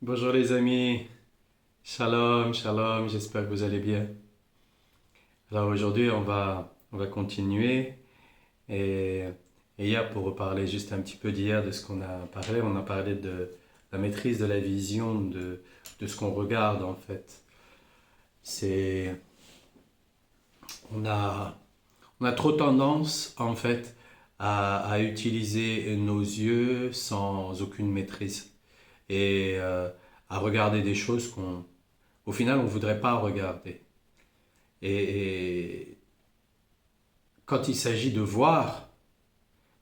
Bonjour les amis, shalom, shalom, j'espère que vous allez bien. Alors aujourd'hui on va continuer et, et hier pour reparler juste un petit peu d'hier de ce qu'on a parlé, on a parlé de la maîtrise de la vision, de ce qu'on regarde en fait. C'est, on a, on a trop tendance en fait à utiliser nos yeux sans aucune maîtrise et à regarder des choses au final on ne voudrait pas regarder. Et quand il s'agit de voir,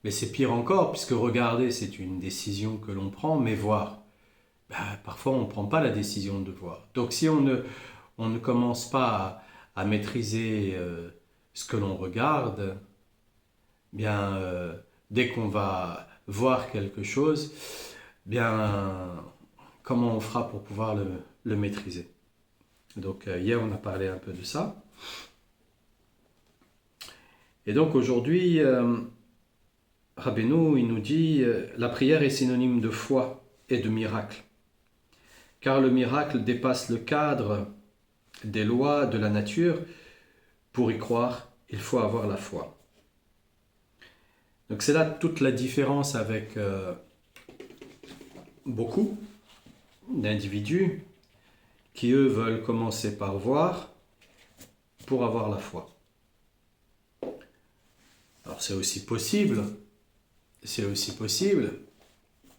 mais c'est pire encore, puisque regarder, c'est une décision que l'on prend, mais voir, ben, parfois on ne prend pas la décision de voir. Donc si on ne commence pas à maîtriser ce que l'on regarde, bien, dès qu'on va voir quelque chose, bien, comment on fera pour pouvoir le maîtriser. Donc hier, on a parlé un peu de ça. Et donc aujourd'hui, Rabbeinu, il nous dit la prière est synonyme de foi et de miracle, car le miracle dépasse le cadre des lois de la nature. Pour y croire, il faut avoir la foi. Donc c'est là toute la différence avec beaucoup d'individus qui, eux, veulent commencer par voir pour avoir la foi. Alors c'est aussi possible,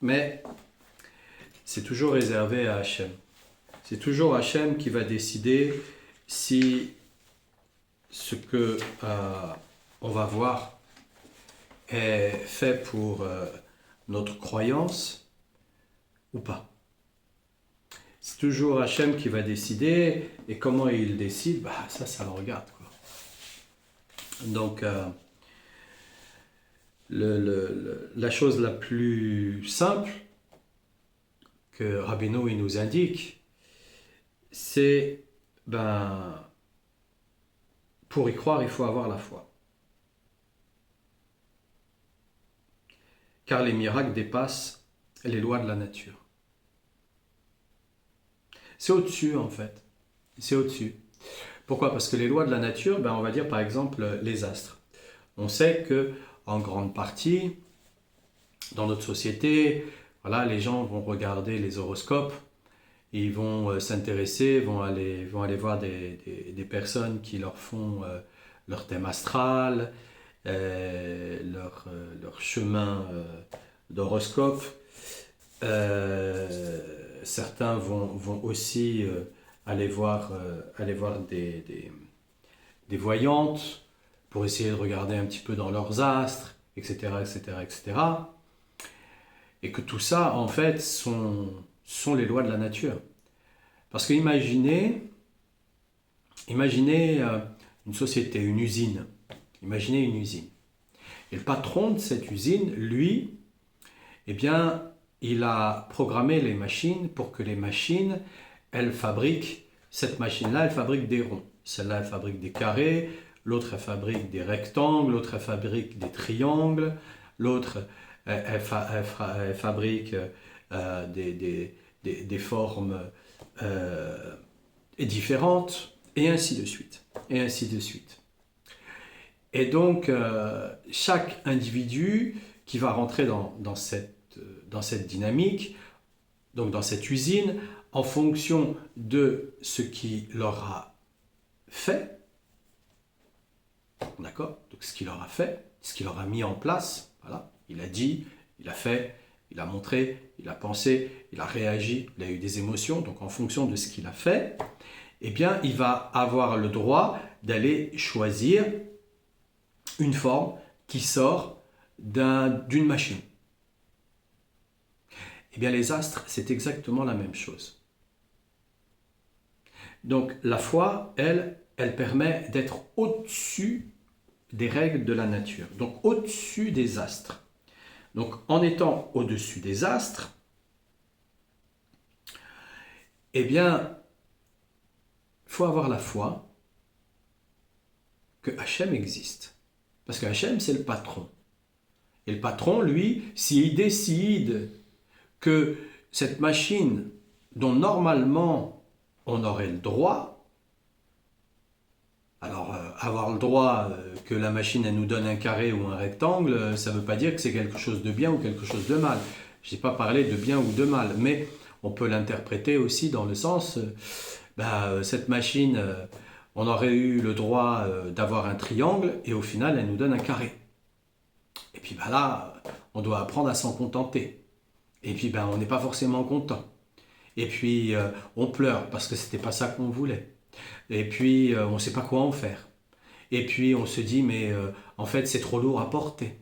mais c'est toujours réservé à Hachem. C'est toujours Hachem qui va décider si ce que on va voir est fait pour notre croyance ou pas. C'est toujours Hachem qui va décider, et comment il décide, bah, ça le regarde, quoi. Donc, la chose la plus simple que Rabbeinu il nous indique, c'est, ben, pour y croire, il faut avoir la foi. Car les miracles dépassent les lois de la nature. C'est au-dessus, en fait. C'est au-dessus. Pourquoi? Parce que les lois de la nature, ben, on va dire par exemple les astres. On sait que en grande partie, dans notre société, voilà, les gens vont regarder les horoscopes, ils vont s'intéresser, vont aller voir des personnes qui leur font leur thème astral, leur chemin d'horoscope. Certains vont aussi aller voir des voyantes pour essayer de regarder un petit peu dans leurs astres, etc., etc., etc. Et que tout ça, en fait, sont les lois de la nature. Parce que imaginez une société, une usine. Imaginez une usine. Et le patron de cette usine, lui, eh bien, il a programmé les machines pour que les machines, elles fabriquent, cette machine-là, elle fabrique des ronds. Celle-là, elle fabrique des carrés, l'autre, elle fabrique des rectangles, l'autre, elle fabrique des triangles, l'autre, elle fabrique des formes différentes, et ainsi de suite. Et ainsi de suite. Et donc, chaque individu qui va rentrer dans cette dynamique, donc dans cette usine, en fonction de ce qu'il aura fait, d'accord? Donc ce qu'il aura fait, ce qu'il aura mis en place, voilà, il a dit, il a fait, il a montré, il a pensé, il a réagi, il a eu des émotions, donc en fonction de ce qu'il a fait, eh bien, il va avoir le droit d'aller choisir une forme qui sort d'une machine. Eh bien, les astres, c'est exactement la même chose. Donc, la foi, elle permet d'être au-dessus des règles de la nature, donc au-dessus des astres. Donc, en étant au-dessus des astres, eh bien, il faut avoir la foi que Hachem existe. Parce que Hachem, c'est le patron. Et le patron, lui, s'il décide que cette machine dont normalement on aurait le droit. Alors, avoir le droit que la machine elle nous donne un carré ou un rectangle, ça ne veut pas dire que c'est quelque chose de bien ou quelque chose de mal. Je n'ai pas parlé de bien ou de mal, mais on peut l'interpréter aussi dans le sens, cette machine, on aurait eu le droit d'avoir un triangle et au final, elle nous donne un carré. Et puis là, on doit apprendre à s'en contenter. Et puis on n'est pas forcément content. Et puis on pleure parce que c'était pas ça qu'on voulait. Et puis on ne sait pas quoi en faire. Et puis on se dit mais en fait c'est trop lourd à porter.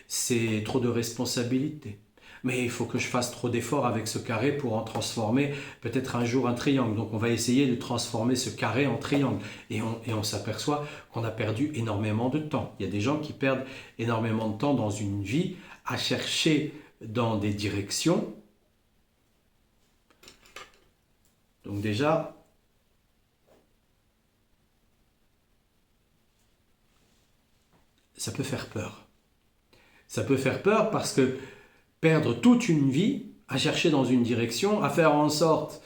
C'est trop de responsabilités. Mais il faut que je fasse trop d'efforts avec ce carré pour en transformer peut-être un jour un triangle. Donc on va essayer de transformer ce carré en triangle. Et on s'aperçoit qu'on a perdu énormément de temps. Il y a des gens qui perdent énormément de temps dans une vie à chercher dans des directions. Donc déjà, ça peut faire peur. Ça peut faire peur parce que perdre toute une vie à chercher dans une direction, à faire en sorte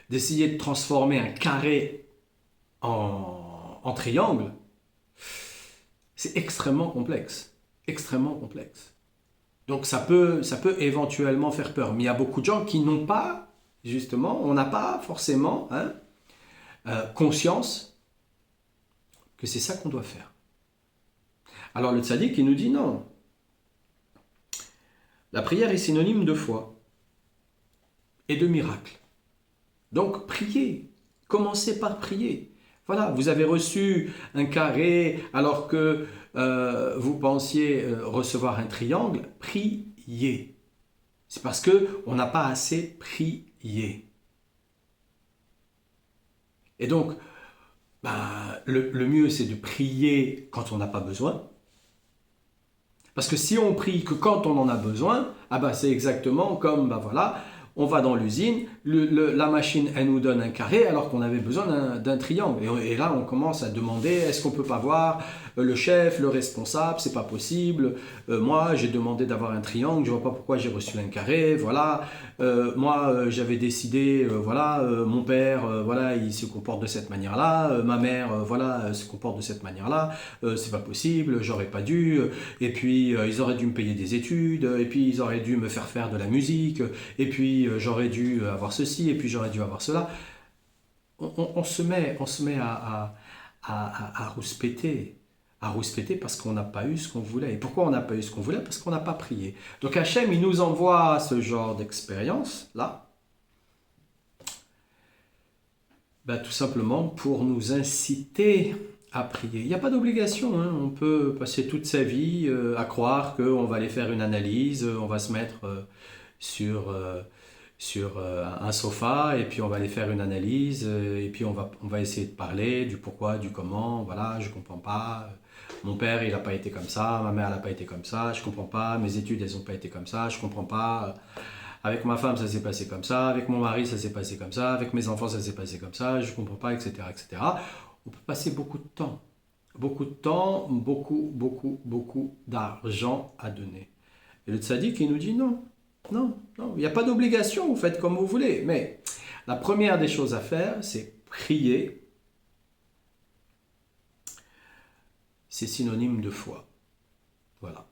d'essayer de transformer un carré en triangle, c'est extrêmement complexe. Extrêmement complexe. Donc ça peut éventuellement faire peur. Mais il y a beaucoup de gens qui n'ont pas, justement, on n'a pas forcément conscience que c'est ça qu'on doit faire. Alors le tzaddik, il nous dit non. La prière est synonyme de foi et de miracle. Donc priez, commencez par prier. Voilà, vous avez reçu un carré alors que vous pensiez recevoir un triangle, priez. C'est parce qu'on n'a pas assez prié. Et donc, le mieux c'est de prier quand on n'a pas besoin. Parce que si on prie que quand on en a besoin, c'est exactement comme, on va dans l'usine, la machine, elle nous donne un carré alors qu'on avait besoin d'un triangle. Et là, on commence à demander, est-ce qu'on peut pas voir le chef, le responsable, c'est pas possible. Moi, j'ai demandé d'avoir un triangle, je vois pas pourquoi j'ai reçu un carré, voilà. Moi, j'avais décidé, mon père, il se comporte de cette manière-là, ma mère, se comporte de cette manière-là, c'est pas possible, j'aurais pas dû. Et puis, ils auraient dû me payer des études, et puis ils auraient dû me faire de la musique, et puis j'aurais dû avoir ceci, et puis j'aurais dû avoir cela. On se met à rouspéter parce qu'on n'a pas eu ce qu'on voulait. Et pourquoi on n'a pas eu ce qu'on voulait? Parce qu'on n'a pas prié. Donc Hachem, il nous envoie ce genre d'expérience-là, tout simplement pour nous inciter à prier. Il n'y a pas d'obligation, on peut passer toute sa vie à croire qu'on va aller faire une analyse, on va se mettre sur un sofa et puis on va aller faire une analyse et puis on va essayer de parler du pourquoi, du comment, voilà, je comprends pas, mon père il n'a pas été comme ça, ma mère elle n'a pas été comme ça, je comprends pas, mes études elles n'ont pas été comme ça, je comprends pas, avec ma femme ça s'est passé comme ça, avec mon mari ça s'est passé comme ça, avec mes enfants ça s'est passé comme ça, je comprends pas, etc., etc. On peut passer beaucoup de temps, beaucoup d'argent à donner. Et le tzaddik il nous dit non, il n'y a pas d'obligation, vous faites comme vous voulez. Mais la première des choses à faire, c'est prier. C'est synonyme de foi. Voilà.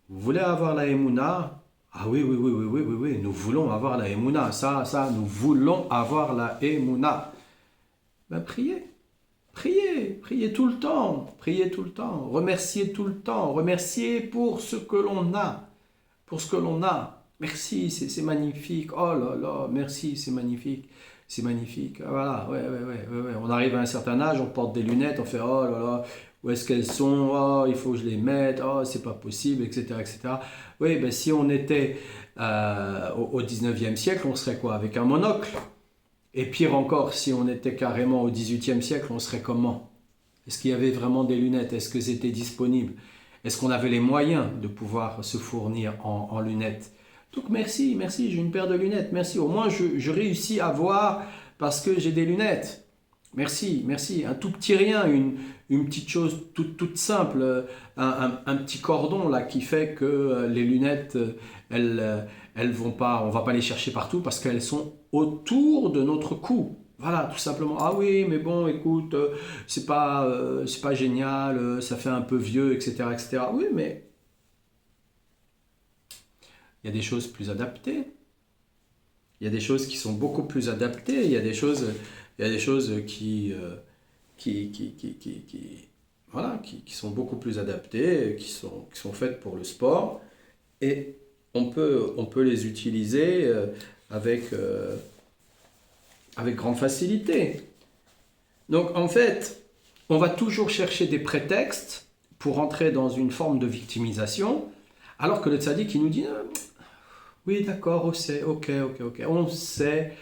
Vous voulez avoir la Emouna? Ah oui, nous voulons avoir la Emouna. Ça, nous voulons avoir la Emouna. Priez tout le temps. Priez tout le temps. Remerciez tout le temps. Remerciez pour ce que l'on a. Merci, c'est magnifique. Oh là là, merci, c'est magnifique. C'est magnifique. Voilà, ouais. On arrive à un certain âge, on porte des lunettes, on fait oh là là, où est-ce qu'elles sont? Oh, il faut que je les mette. Oh, c'est pas possible, etc., etc. Oui, si on était au 19e siècle, on serait quoi? Avec un monocle. Et pire encore, si on était carrément au 18e siècle, on serait comment? Est-ce qu'il y avait vraiment des lunettes? Est-ce que c'était disponible? Est-ce qu'on avait les moyens de pouvoir se fournir en lunettes? Donc merci, j'ai une paire de lunettes, merci. Au moins je réussis à voir parce que j'ai des lunettes. Merci, merci. Un tout petit rien, une petite chose toute simple, un petit cordon là qui fait que les lunettes, elles vont pas, on va pas les chercher partout parce qu'elles sont autour de notre cou. Voilà, tout simplement. Ah oui, mais bon, écoute, c'est pas génial, ça fait un peu vieux, etc., etc. Oui, mais il y a des choses plus adaptées. Il y a des choses qui sont beaucoup plus adaptées. Il y a des choses voilà, qui sont beaucoup plus adaptées, qui sont faites pour le sport. Et on peut les utiliser avec, euh, avec grande facilité. Donc en fait, on va toujours chercher des prétextes pour entrer dans une forme de victimisation, alors que le tzaddik, il nous dit, ah, oui d'accord, on sait, ok, on sait,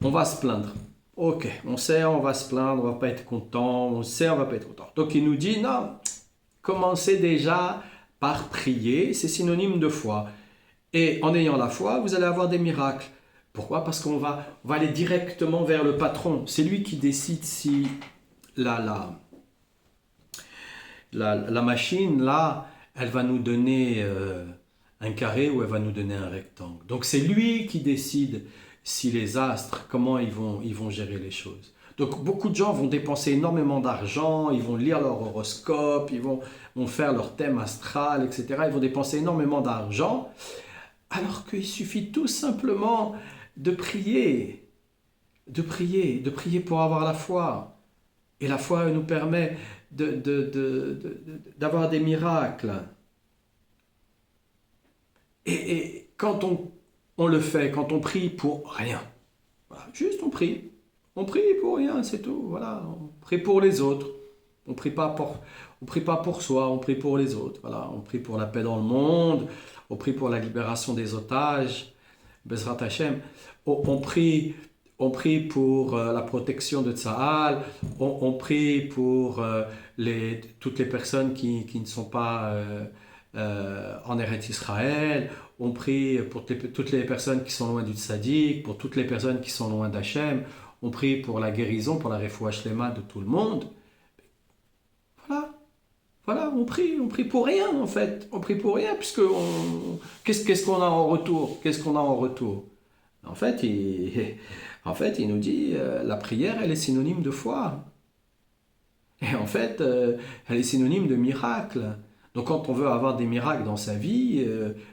on va se plaindre. Ok, on sait, on va se plaindre, on va pas être content, on sait, on va pas être content. Donc il nous dit, non, commencez déjà par prier, c'est synonyme de foi. Et en ayant la foi, vous allez avoir des miracles. Pourquoi? Parce on va aller directement vers le patron. C'est lui qui décide si la, la, la machine, là, elle va nous donner un carré ou elle va nous donner un rectangle. Donc c'est lui qui décide si les astres, comment ils vont gérer les choses. Donc beaucoup de gens vont dépenser énormément d'argent, ils vont lire leur horoscope, vont faire leur thème astral, etc. Ils vont dépenser énormément d'argent, alors qu'il suffit tout simplement de prier, de prier pour avoir la foi. Et la foi nous permet d'avoir des miracles. Et quand on le fait, quand on prie pour rien, voilà, juste on prie pour rien, c'est tout. Voilà, on prie pour les autres. On prie pas pour soi, on prie pour les autres. Voilà, on prie pour la paix dans le monde, on prie pour la libération des otages, Bezrat Hashem. On prie pour la protection de Tsahal, on prie pour toutes les personnes qui ne sont pas en Eretz Israël, on prie pour toutes les personnes qui sont loin du Tzaddik, pour toutes les personnes qui sont loin d'Hachem, on prie pour la guérison, pour la refoua shlema de tout le monde. Voilà, voilà, on prie pour rien en fait, on prie pour rien puisque qu'est-ce qu'on a en retour? Qu'est-ce qu'on a en retour? En fait, en fait, il nous dit la prière, elle est synonyme de foi. Et en fait, elle est synonyme de miracle. Donc quand on veut avoir des miracles dans sa vie,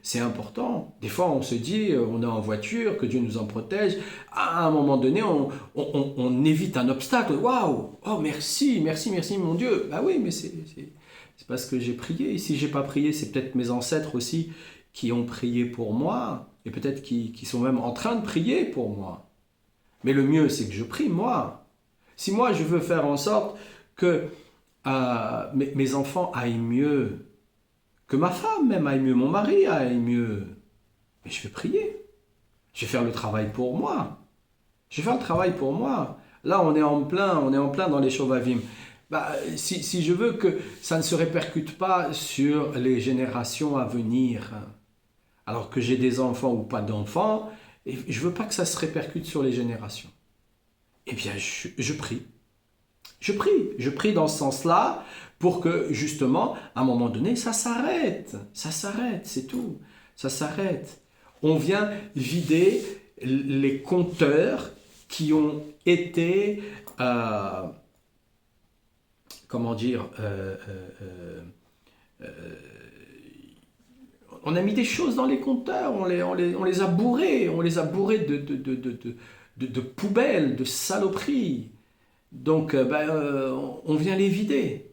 c'est important. Des fois, on se dit, on est en voiture, que Dieu nous en protège. À un moment donné, on évite un obstacle. Waouh! Oh, merci, merci, merci, mon Dieu. Bah oui, mais c'est parce que j'ai prié. Et si j'ai pas prié, c'est peut-être mes ancêtres aussi qui ont prié pour moi. Et peut-être qui sont même en train de prier pour moi. Mais le mieux, c'est que je prie, moi. Si moi, je veux faire en sorte que mes enfants aillent mieux, que ma femme même aille mieux, mon mari aille mieux, mais je vais prier. Je vais faire le travail pour moi. Je vais faire le travail pour moi. Là, on est en plein dans les Shovavim. Bah, si je veux que ça ne se répercute pas sur les générations à venir, alors que j'ai des enfants ou pas d'enfants, et je veux pas que ça se répercute sur les générations. Eh bien, je prie. Je prie dans ce sens-là pour que justement, à un moment donné, ça s'arrête, c'est tout, ça s'arrête. On vient vider les compteurs qui ont été, comment dire, on a mis des choses dans les compteurs, on les a bourrés, de poubelles, de saloperies. Donc, on vient les vider.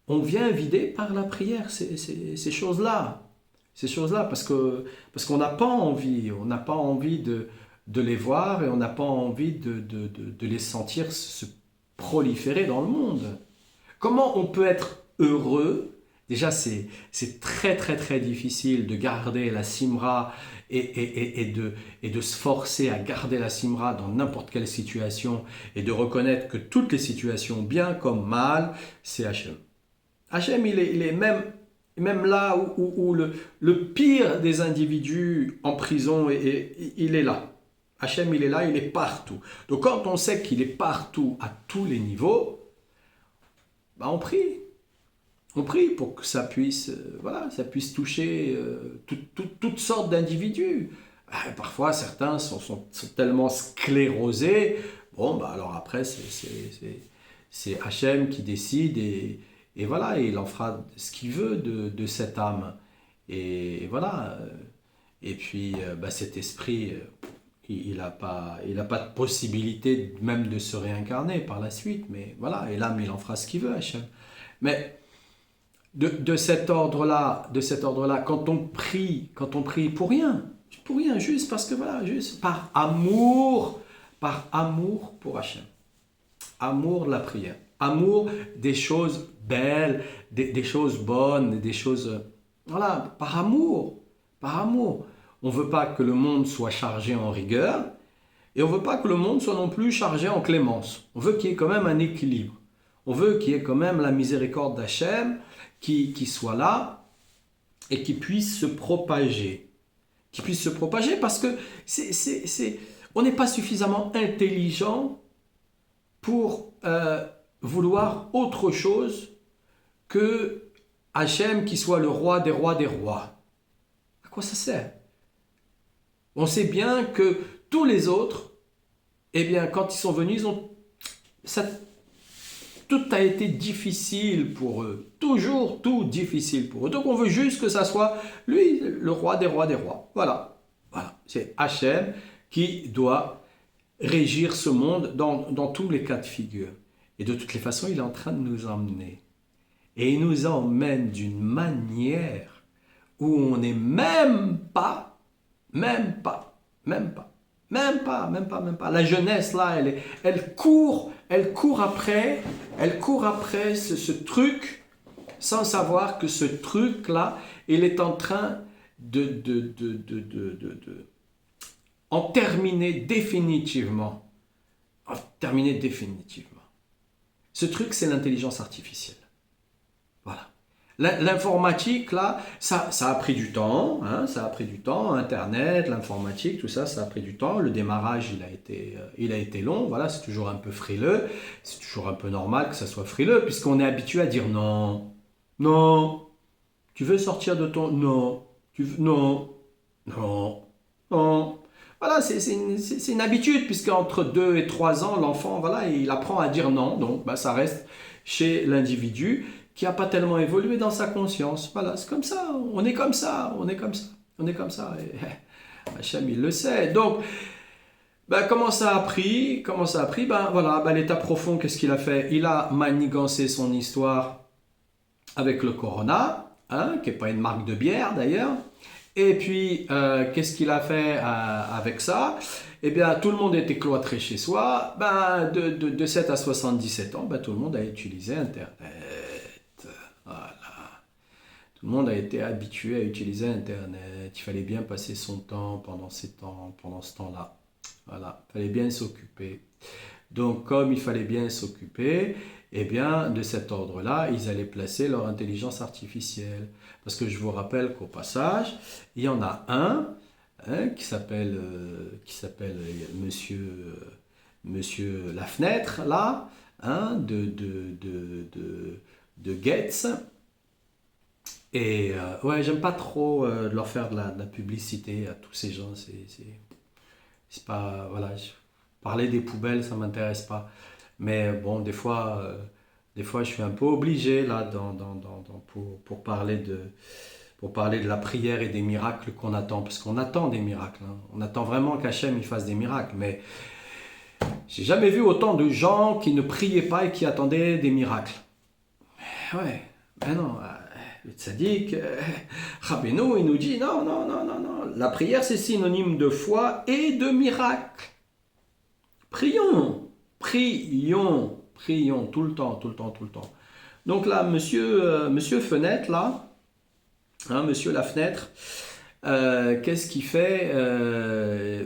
On vient vider par la prière ces choses-là. Ces choses-là, parce qu'on n'a pas envie, de les voir et on n'a pas envie de les sentir se proliférer dans le monde. Comment on peut être heureux? Déjà, c'est très très très difficile de garder la simra et de se forcer à garder la simra dans n'importe quelle situation et de reconnaître que toutes les situations, bien comme mal, c'est Hachem. Hachem, il est même là où le pire des individus en prison, il est là. Hachem, il est là, il est partout. Donc quand on sait qu'il est partout, à tous les niveaux, bah on prie. On prie pour que ça puisse, voilà, ça puisse toucher toutes sortes d'individus. Parfois, certains sont tellement sclérosés. Bon, bah alors après, c'est Hachem qui décide et voilà, il en fera ce qu'il veut de cette âme. Et voilà. Et puis, bah, cet esprit, il a pas de possibilité même de se réincarner par la suite. Mais voilà, et l'âme, il en fera ce qu'il veut, Hachem. Mais de cet ordre-là, quand on prie pour rien, juste parce que voilà, juste par amour pour Hachem, amour de la prière, amour des choses belles, des choses bonnes, des choses, voilà, par amour. On veut pas que le monde soit chargé en rigueur et on veut pas que le monde soit non plus chargé en clémence. On veut qu'il y ait quand même un équilibre. On veut qu'il y ait quand même la miséricorde d'Hachem qui soit là et qui puisse se propager. Qui puisse se propager parce que on n'est pas suffisamment intelligent pour vouloir autre chose que Hachem qui soit le roi des rois des rois. À quoi ça sert? On sait bien que tous les autres, eh bien, quand ils sont venus, tout a été difficile pour eux. Toujours tout difficile pour eux. Donc on veut juste que ça soit lui, le roi des rois des rois. Voilà. Voilà. C'est Hachem qui doit régir ce monde dans tous les cas de figure. Et de toutes les façons, il est en train de nous emmener. Et il nous emmène d'une manière où on n'est même pas. La jeunesse, là, elle court après ce truc sans savoir que ce truc-là, il est en train en terminer définitivement. En terminer définitivement. Ce truc, c'est l'intelligence artificielle. Voilà. L'informatique, là, ça a pris du temps, hein, ça a pris du temps, Internet, l'informatique, tout ça, ça a pris du temps. Le démarrage, il a été long, voilà, c'est toujours un peu frileux, c'est toujours un peu normal que ça soit frileux, puisqu'on est habitué à dire non, non, tu veux sortir de ton... Non, non, non, non. Voilà, c'est une habitude, puisqu'entre 2 et 3 ans, l'enfant, voilà, il apprend à dire non, donc bah, ça reste chez l'individu qui n'a pas tellement évolué dans sa conscience. Voilà, c'est comme ça, on est comme ça, on est comme ça, on est comme ça. Et Hachem, il le sait. Donc, ben, comment ça a pris? Ben voilà, ben, l'état profond, qu'est-ce qu'il a fait? Il a manigancé son histoire avec le corona, hein, qui n'est pas une marque de bière d'ailleurs. Et puis, qu'est-ce qu'il a fait avec ça? Eh bien, tout le monde était cloîtré chez soi. Ben, de 7 à 77 ans, ben, tout le monde a utilisé Internet. Voilà. Tout le monde a été habitué à utiliser Internet. Il fallait bien passer son temps pendant ce temps-là. Voilà, il fallait bien s'occuper. Donc, comme il fallait bien s'occuper, eh bien, de cet ordre-là, ils allaient placer leur intelligence artificielle. Parce que je vous rappelle qu'au passage, il y en a un hein, qui s'appelle Monsieur La Fenêtre, là, hein, de Gates. Et ouais, j'aime pas trop leur faire de la publicité à tous ces gens. C'est pas, voilà, parler des poubelles, ça m'intéresse pas. Mais bon, des fois, je suis un peu obligé là, pour parler de la prière et des miracles qu'on attend. Parce qu'on attend des miracles. Hein. On attend vraiment qu'Hachem il fasse des miracles. Mais j'ai jamais vu autant de gens qui ne priaient pas et qui attendaient des miracles. Ouais, ben non. Le tzaddik, Rabbeinu, il nous dit non. La prière, c'est synonyme de foi et de miracle. Prions tout le temps. Donc là, monsieur Fenêtre, là, hein, monsieur La Fenêtre, qu'est-ce qu'il fait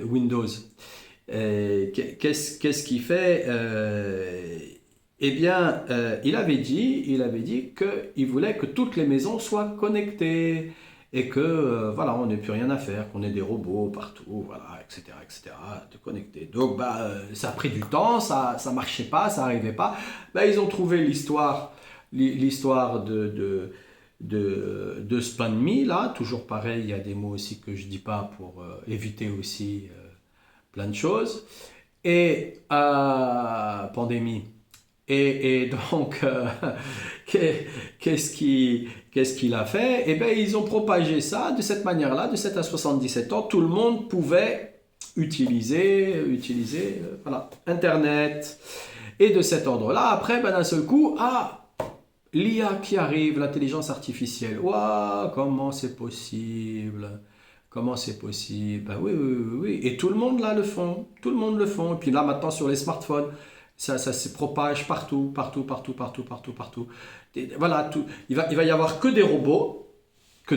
Windows qu'est-ce qu'il fait Eh bien, il avait dit qu'il voulait que toutes les maisons soient connectées. et que voilà, on n'ait plus rien à faire, qu'on ait des robots partout, voilà, etc., de connecter. Donc ça a pris du temps, ça marchait pas, ça arrivait pas. Ils ont trouvé l'histoire de SpanMe, là, toujours pareil, il y a des mots aussi que je dis pas pour éviter aussi plein de choses. Et pandémie. Et donc, qu'est-ce qu'il a fait? Eh bien, ils ont propagé ça de cette manière-là, de 7 à 77 ans. Tout le monde pouvait utiliser voilà, Internet. Et de cet ordre-là, après, d'un seul coup, l'IA qui arrive, l'intelligence artificielle. Waouh, comment c'est possible? Comment c'est possible? Oui, oui, oui, oui. Et tout le monde là le font. Tout le monde le font. Et puis là, maintenant, sur les smartphones, ça se propage partout, partout, partout, partout, partout, partout. Et voilà, il va y avoir que des robots. Et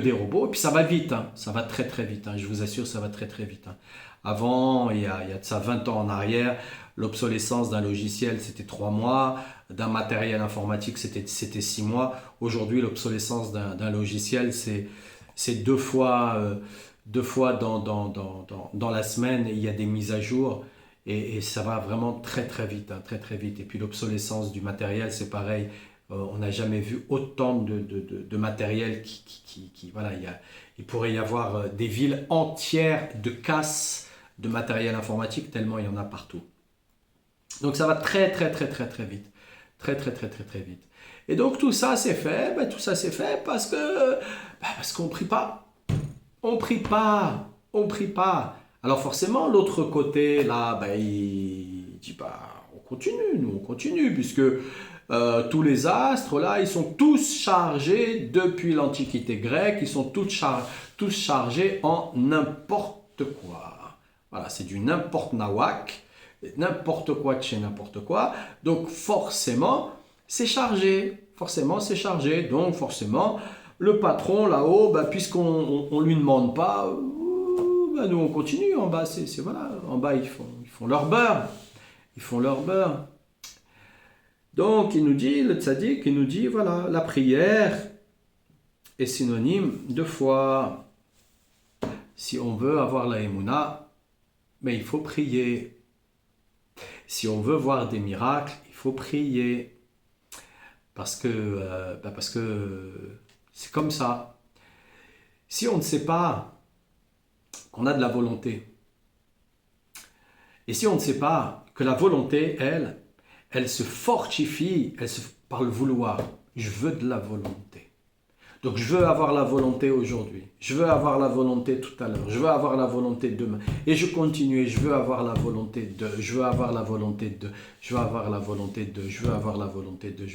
puis ça va vite, hein. Ça va très très vite, hein. Je vous assure, ça va très très vite, hein. Avant, il y a de ça 20 ans en arrière, l'obsolescence d'un logiciel c'était 3 mois, d'un matériel informatique c'était 6 mois. Aujourd'hui, l'obsolescence d'un logiciel c'est deux fois dans la semaine, il y a des mises à jour et ça va vraiment très très vite, hein, très très vite. Et puis l'obsolescence du matériel, c'est pareil. On n'a jamais vu autant de matériel voilà, il pourrait y avoir des villes entières de casses de matériel informatique tellement il y en a partout. Donc ça va très très très très très vite. Très très très très très vite. Et donc tout ça c'est fait, parce qu'on prie pas. On prie pas. On prie pas. Alors forcément l'autre côté là, il dit on continue, nous on continue puisque tous les astres là, ils sont tous chargés depuis l'Antiquité grecque, ils sont tous chargés en n'importe quoi. Voilà, c'est du n'importe nawak, n'importe quoi de chez n'importe quoi. Donc forcément, c'est chargé. Forcément, c'est chargé. Donc forcément, le patron là-haut, puisqu'on ne lui demande pas, nous on continue. En bas, voilà. En bas, ils font leur beurre. Ils font leur beurre. Donc, il nous dit, le tzaddik, il nous dit, voilà, la prière est synonyme de foi. Si on veut avoir la émouna, mais il faut prier. Si on veut voir des miracles, il faut prier. Parce que c'est comme ça. Si on ne sait pas qu'on a de la volonté, et si on ne sait pas que la volonté, elle se fortifie, par le vouloir. Je veux de la volonté. Donc je veux avoir la volonté aujourd'hui, je veux avoir la volonté tout à l'heure, je veux avoir la volonté demain. Et je continue, et je veux avoir la volonté de, je veux avoir la volonté de, je veux avoir la volonté de, je veux avoir la volonté de.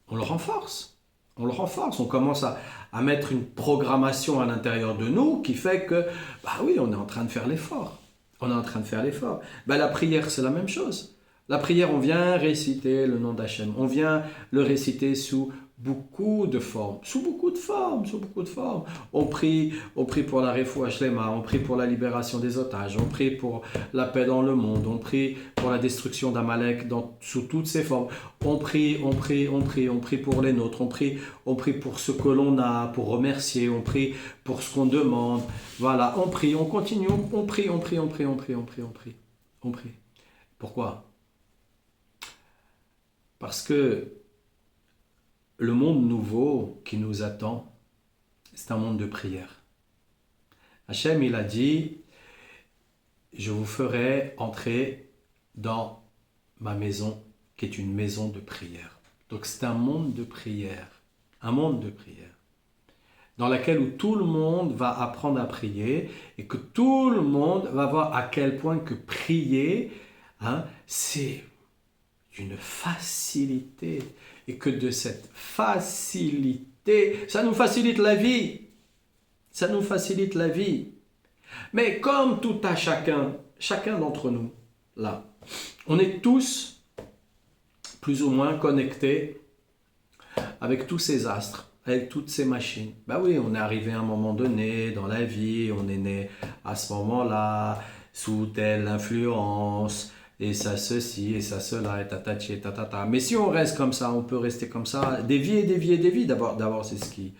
On le renforce, on commence à mettre une programmation à l'intérieur de nous qui fait que, oui, on est en train de faire l'effort. On est en train de faire l'effort. La prière, c'est la même chose. La prière, on vient réciter le nom d'Hachem. On vient le réciter sous beaucoup de formes. On prie pour la refoua shlema, on prie pour la libération des otages, on prie pour la paix dans le monde, on prie pour la destruction d'Amalek sous toutes ses formes. On prie pour les nôtres, on prie pour ce que l'on a, pour remercier, on prie pour ce qu'on demande. Voilà, on prie, on continue, on prie. Pourquoi ? Parce que le monde nouveau qui nous attend, c'est un monde de prière. Hachem, il a dit, je vous ferai entrer dans ma maison, qui est une maison de prière. Donc c'est un monde de prière, dans lequel où tout le monde va apprendre à prier et que tout le monde va voir à quel point que prier, c'est une facilité. Et que de cette facilité, ça nous facilite la vie. Ça nous facilite la vie. Mais comme tout à chacun d'entre nous, là, on est tous plus ou moins connectés avec tous ces astres, avec toutes ces machines. Oui, on est arrivé à un moment donné dans la vie, on est né à ce moment-là, sous telle influence, et ça ceci, et ça cela, et tatati, et tatata. Mais si on reste comme ça, on peut rester comme ça, des vies et des vies et des vies. D'abord c'est ce qui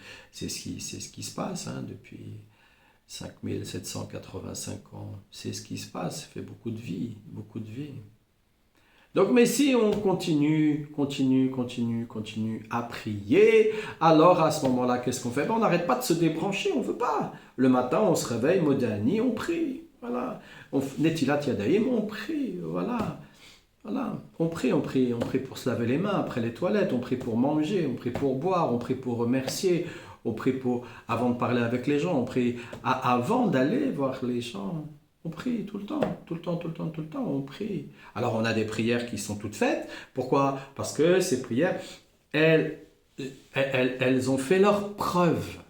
se passe hein, depuis 5785 ans. C'est ce qui se passe, ça fait beaucoup de vie, beaucoup de vie. Donc, mais si on continue à prier, alors à ce moment-là, qu'est-ce qu'on fait? Ben, on n'arrête pas de se débrancher, on ne veut pas. Le matin, on se réveille, Modani, on prie. Voilà. Netilat Yadayim, on prie. Voilà. Voilà. On prie pour se laver les mains après les toilettes, on prie pour manger, on prie pour boire, on prie pour remercier, on prie pour, avant de parler avec les gens, on prie avant d'aller voir les gens. On prie tout le temps, on prie. Alors on a des prières qui sont toutes faites. Pourquoi? Parce que ces prières, elles ont fait leur preuve.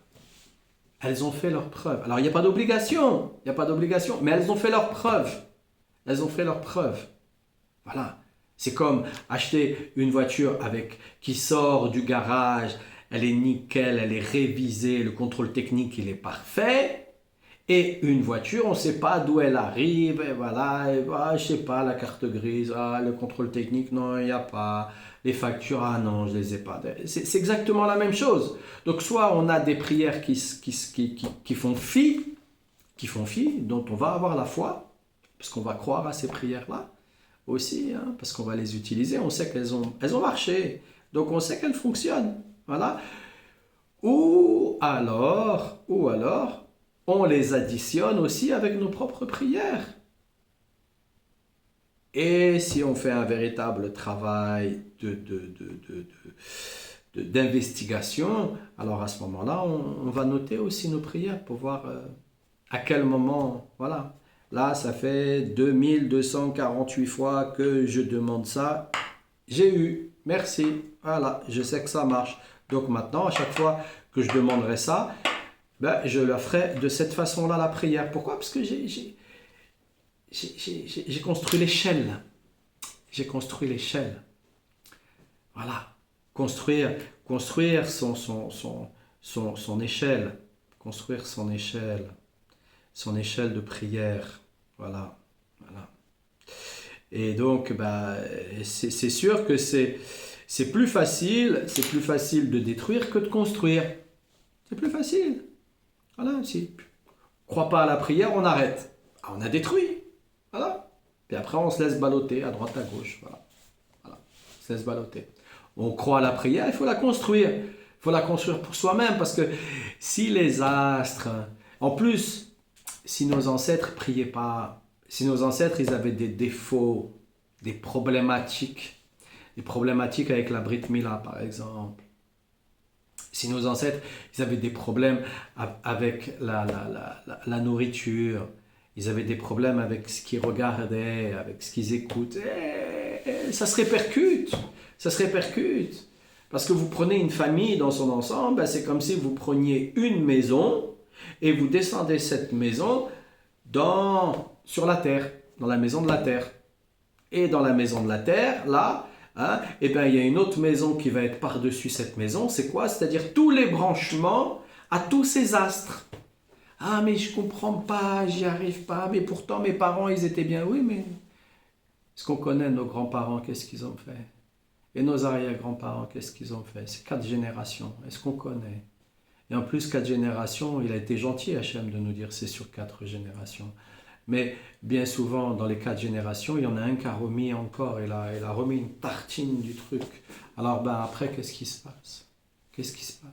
Elles ont fait leur preuve. Alors il n'y a pas d'obligation, mais elles ont fait leur preuve. Elles ont fait leur preuve. Voilà. C'est comme acheter une voiture qui sort du garage, elle est nickel, elle est révisée, le contrôle technique il est parfait. Et une voiture, on ne sait pas d'où elle arrive, et voilà, je ne sais pas, la carte grise, le contrôle technique, non, il n'y a pas, les factures, non, je ne les ai pas. C'est exactement la même chose. Donc soit on a des prières qui font fi, dont on va avoir la foi, parce qu'on va croire à ces prières-là aussi, hein, parce qu'on va les utiliser, on sait qu'elles ont marché, donc on sait qu'elles fonctionnent, voilà. Ou alors, on les additionne aussi avec nos propres prières. Et si on fait un véritable travail d'investigation, alors à ce moment-là, on va noter aussi nos prières pour voir à quel moment, voilà. Là, ça fait 2248 fois que je demande ça. J'ai eu, merci, voilà, je sais que ça marche. Donc maintenant, à chaque fois que je demanderai ça, ben, je la ferai de cette façon-là, la prière. Pourquoi? Parce que j'ai construit l'échelle. J'ai construit l'échelle. Voilà. Construire son échelle. Construire son échelle. Son échelle de prière. Voilà. Voilà. Et donc, ben, c'est sûr que c'est plus facile de détruire que de construire. C'est plus facile. Voilà, si on ne croit pas à la prière, on arrête. On a détruit. Voilà. Puis après, on se laisse balloter à droite, à gauche. Voilà. Voilà. On se laisse balloter. On croit à la prière, il faut la construire. Il faut la construire pour soi-même parce que si les astres, en plus, si nos ancêtres priaient pas, si nos ancêtres, ils avaient des défauts, des problématiques avec la Brit Mila, par exemple, si nos ancêtres, ils avaient des problèmes avec la nourriture, ils avaient des problèmes avec ce qu'ils regardaient, avec ce qu'ils écoutent, ça se répercute. Ça se répercute. Parce que vous prenez une famille dans son ensemble, ben c'est comme si vous preniez une maison et vous descendez cette maison sur la terre, dans la maison de la terre. Et dans la maison de la terre, là, hein, et ben, il y a une autre maison qui va être par-dessus cette maison. C'est quoi? C'est-à-dire tous les branchements à tous ces astres. Ah, mais je comprends pas, j'y arrive pas, mais pourtant mes parents, ils étaient bien. Oui, mais est-ce qu'on connaît nos grands-parents? Qu'est-ce qu'ils ont fait? Et nos arrière-grands-parents, qu'est-ce qu'ils ont fait? C'est 4 générations. Est-ce qu'on connaît? Et en plus, 4 générations, il a été gentil, Hachem, de nous dire c'est sur 4 générations. Mais bien souvent, dans les 4 générations, il y en a un qui a remis encore, il a remis une tartine du truc. Alors ben, après, qu'est-ce qui se passe? Qu'est-ce qui se passe?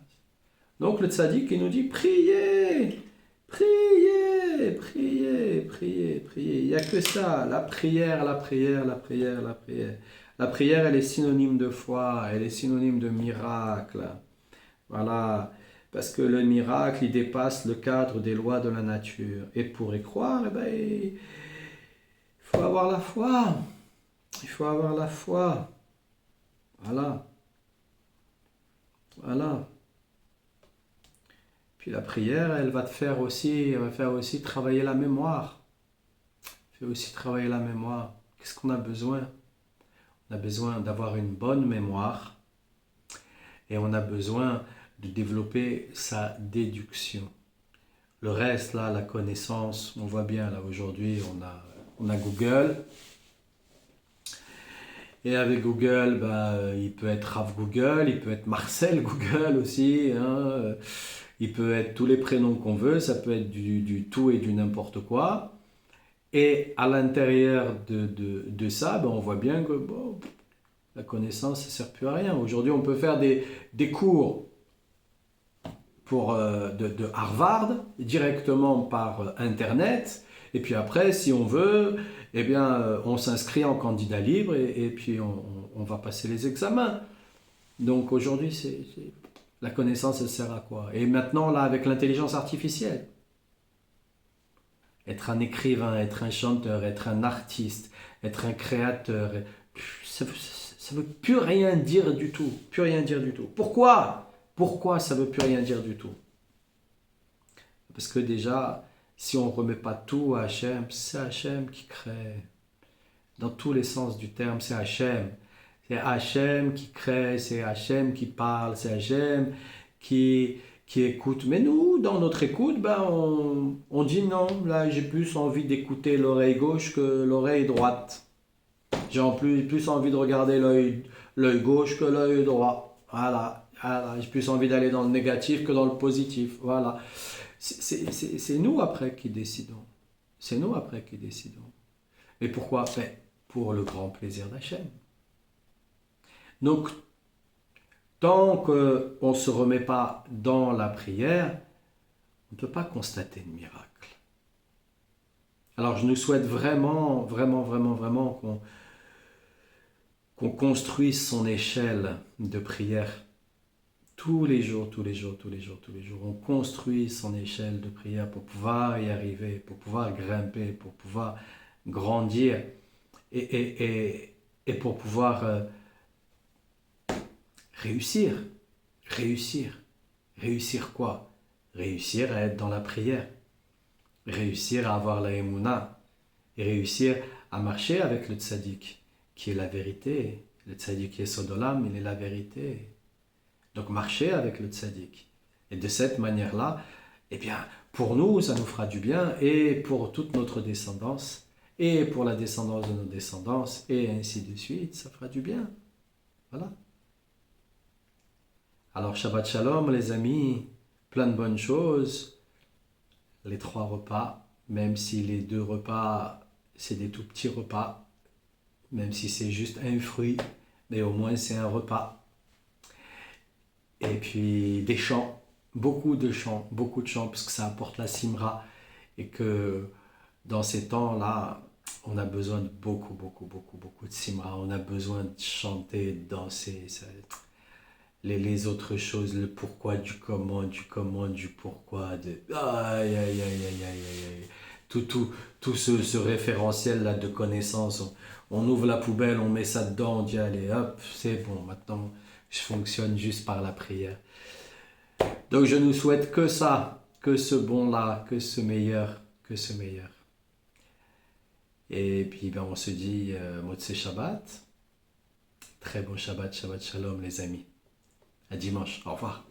Donc le tzaddik, il nous dit, priez, priez, priez, priez, priez. Il n'y a que ça, la prière, la prière, la prière, la prière. La prière, elle est synonyme de foi, elle est synonyme de miracle. Voilà. Parce que le miracle, il dépasse le cadre des lois de la nature. Et pour y croire, eh ben, il faut avoir la foi. Il faut avoir la foi. Voilà. Voilà. Puis la prière, elle va faire aussi travailler la mémoire. Elle fait aussi travailler la mémoire. Qu'est-ce qu'on a besoin? On a besoin d'avoir une bonne mémoire. Et on a besoin de développer sa déduction. Le reste, là, la connaissance, on voit bien, là, aujourd'hui, on a Google, Et avec Google, il peut être Rav Google, il peut être Marcel Google aussi, hein. Il peut être tous les prénoms qu'on veut, ça peut être du tout et du n'importe quoi. Et à l'intérieur de ça, on voit bien que bon, la connaissance, ça ne sert plus à rien. Aujourd'hui, on peut faire des cours de Harvard directement par Internet. Et puis après, si on veut, eh bien, on s'inscrit en candidat libre et puis on va passer les examens. Donc aujourd'hui, la connaissance, elle sert à quoi? Et maintenant, là, avec l'intelligence artificielle, être un écrivain, être un chanteur, être un artiste, être un créateur, ça ne veut plus rien dire du tout. Plus rien dire du tout. Pourquoi? Pourquoi ça ne veut plus rien dire du tout? Parce que déjà, si on ne remet pas tout à Hachem, c'est Hachem qui crée. Dans tous les sens du terme, c'est Hachem. C'est Hachem qui crée, c'est Hachem qui parle, c'est Hachem qui écoute. Mais nous, dans notre écoute, on dit non. Là, j'ai plus envie d'écouter l'oreille gauche que l'oreille droite. J'ai en plus envie de regarder l'œil gauche que l'œil droit. Voilà. J'ai plus envie d'aller dans le négatif que dans le positif. Voilà. C'est nous après qui décidons. C'est nous après qui décidons. Et pourquoi? Pour le grand plaisir d'Hachem. Donc, tant qu'on ne se remet pas dans la prière, on ne peut pas constater de miracle. Alors, je nous souhaite vraiment, vraiment, vraiment, vraiment qu'on construise son échelle de prière tous les jours, tous les jours, tous les jours, tous les jours. On construit son échelle de prière pour pouvoir y arriver, pour pouvoir grimper, pour pouvoir grandir et pour pouvoir réussir. Réussir quoi? Réussir à être dans la prière. Réussir à avoir la émouna. Et réussir à marcher avec le tzaddik, qui est la vérité. Le tzaddik qui est Sodolam, il est la vérité. Donc marcher avec le tzaddik. Et de cette manière-là, eh bien, pour nous, ça nous fera du bien, et pour toute notre descendance, et pour la descendance de nos descendances, et ainsi de suite, ça fera du bien. Voilà. Alors, Shabbat Shalom, les amis, plein de bonnes choses. Les 3 repas, même si les 2 repas, c'est des tout petits repas, même si c'est juste un fruit, mais au moins c'est un repas. Et puis des chants, beaucoup de chants, parce que ça apporte la simra. Et que dans ces temps-là, on a besoin de beaucoup de simra. On a besoin de chanter, de danser, les autres choses, le pourquoi du comment, du pourquoi, aïe, aïe, aïe, aïe, aïe, aïe. Tout ce référentiel-là de connaissances, on ouvre la poubelle, on met ça dedans, on dit allez hop, c'est bon, maintenant je fonctionne juste par la prière. Donc je nous souhaite que ça, que ce bon-là, que ce meilleur. Et puis on se dit Motzei Shabbat. Très bon Shabbat, Shabbat Shalom les amis. À dimanche, au revoir.